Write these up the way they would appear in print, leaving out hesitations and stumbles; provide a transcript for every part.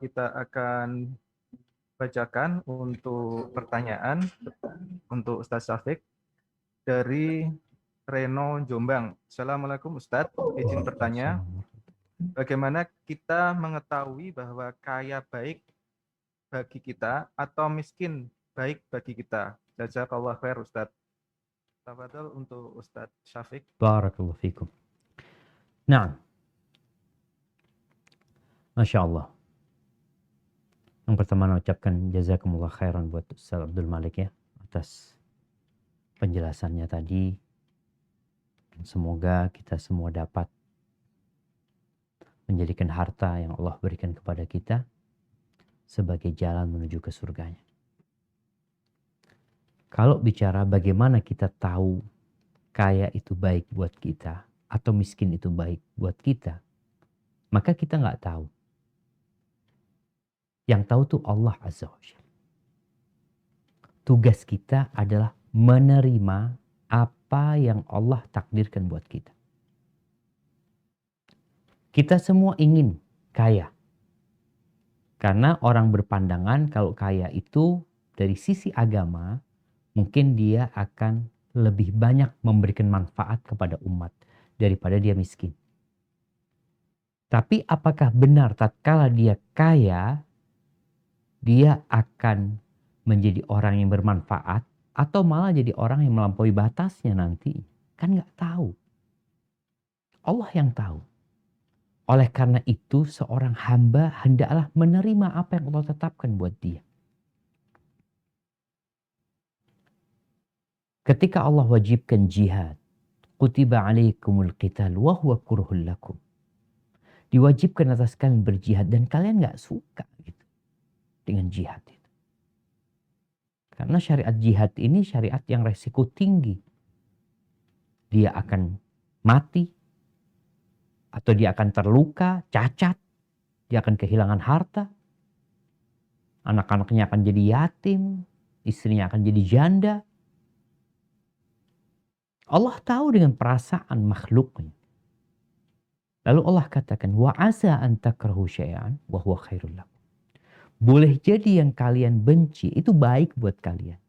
Kita akan bacakan untuk pertanyaan untuk Ustadz Syafiq dari Reno Jombang. Assalamualaikum Ustadz, izin bertanya, bagaimana kita mengetahui bahwa kaya baik bagi kita atau miskin baik bagi kita? Jazakallah khair Ustadz. Tafadhol untuk Ustadz Syafiq. Barakallahu fikum. Nah, Masya Allah. Yang pertama ucapkan jazakumullah khairan buat Ustaz Abdul Malik ya, atas penjelasannya tadi. Semoga kita semua dapat menjadikan harta yang Allah berikan kepada kita sebagai jalan menuju ke surganya. Kalau bicara bagaimana kita tahu kaya itu baik buat kita atau miskin itu baik buat kita, maka kita nggak tahu. Yang tahu tuh Allah Azza wa Jalla. Tugas kita adalah menerima apa yang Allah takdirkan buat kita. Kita semua ingin kaya. Karena orang berpandangan kalau kaya itu dari sisi agama, mungkin dia akan lebih banyak memberikan manfaat kepada umat daripada dia miskin. Tapi apakah benar tatkala dia kaya, dia akan menjadi orang yang bermanfaat atau malah jadi orang yang melampaui batasnya nanti? Kan nggak tahu. Allah yang tahu. Oleh karena itu seorang hamba hendaklah menerima apa yang Allah tetapkan buat dia. Ketika Allah wajibkan jihad, kutiba alaikumul qital wa huwa kurhul lakum. Diwajibkan atas kalian berjihad dan kalian nggak suka gitu dengan jihad itu. Karena syariat jihad ini syariat yang resiko tinggi. Dia akan mati, atau dia akan terluka, cacat, dia akan kehilangan harta, anak-anaknya akan jadi yatim, istrinya akan jadi janda. Allah tahu dengan perasaan makhluknya. Lalu Allah katakan, wa asa an takrahu syai'an wa huwa khairul lakum. Boleh jadi yang kalian benci itu baik buat kalian.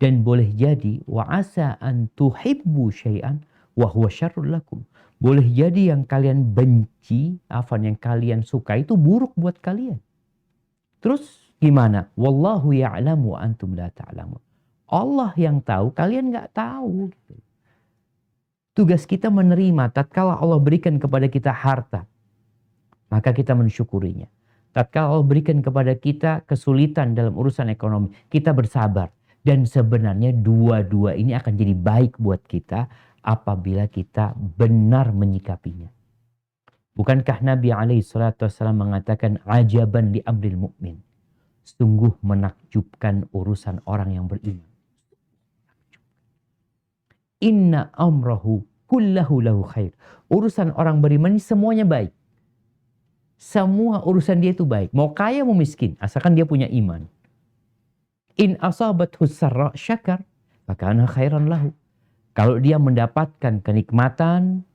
Dan boleh jadi wa asa an tuhibbu syai'an wa huwa syarrul lakum. Boleh jadi yang kalian benci, yang kalian suka itu buruk buat kalian. Terus gimana? Wallahu ya'lamu wa antum la ta'lamun. Allah yang tahu, kalian nggak tahu. Tugas kita menerima tatkala Allah berikan kepada kita harta, maka kita mensyukurinya. Tatkala Allah berikan kepada kita kesulitan dalam urusan ekonomi, kita bersabar. Dan sebenarnya dua-dua ini akan jadi baik buat kita apabila kita benar menyikapinya. Bukankah Nabi SAW mengatakan ajaban li amril mu'min. Sungguh menakjubkan urusan orang yang beriman. Inna amrahu kullahu lahu khair. Urusan orang beriman ini semuanya baik. Semua urusan dia itu baik. Mau kaya mau miskin, asalkan dia punya iman. In asabathu sarra syakar, fakana khairan lahu. Kalau dia mendapatkan kenikmatan,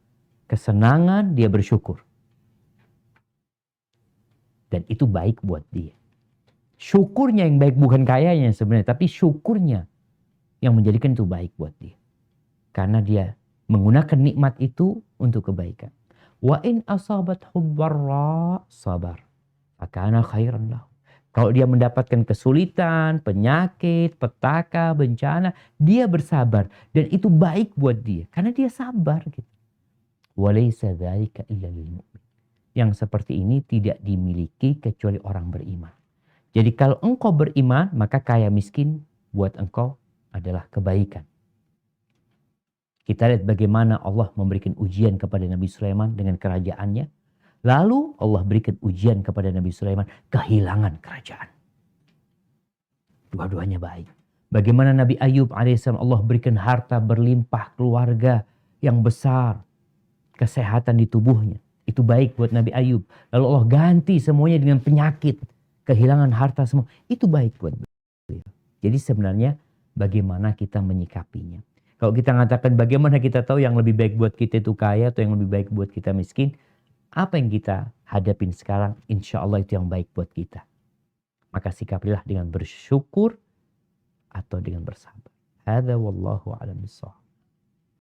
kesenangan, dia bersyukur. Dan itu baik buat dia. Syukurnya yang baik, bukan kayanya sebenarnya, tapi syukurnya yang menjadikan itu baik buat dia. Karena dia menggunakan nikmat itu untuk kebaikan. Wa in asabathu dharra sabar, fakana khairan lahu. Kalau dia mendapatkan kesulitan, penyakit, petaka, bencana, dia bersabar. Dan itu baik buat dia. Karena dia sabar. Gitu. Walaysa dzalika illa lil mu'min. Yang seperti ini tidak dimiliki kecuali orang beriman. Jadi kalau engkau beriman, maka kaya miskin buat engkau adalah kebaikan. Kita lihat bagaimana Allah memberikan ujian kepada Nabi Sulaiman dengan kerajaannya. Lalu Allah berikan ujian kepada Nabi Sulaiman, kehilangan kerajaan. Dua-duanya baik. Bagaimana Nabi Ayub alaihissalam, Allah berikan harta berlimpah, keluarga yang besar, kesehatan di tubuhnya. Itu baik buat Nabi Ayub. Lalu Allah ganti semuanya dengan penyakit, kehilangan harta semua. Itu baik buat beliau. Jadi sebenarnya bagaimana kita menyikapinya. Kalau kita mengatakan bagaimana kita tahu yang lebih baik buat kita itu kaya atau yang lebih baik buat kita miskin, apa yang kita hadapin sekarang, insya Allah itu yang baik buat kita. Maka sikapilah dengan bersyukur atau dengan bersabar. Hadza wallahu a'lam bissawab.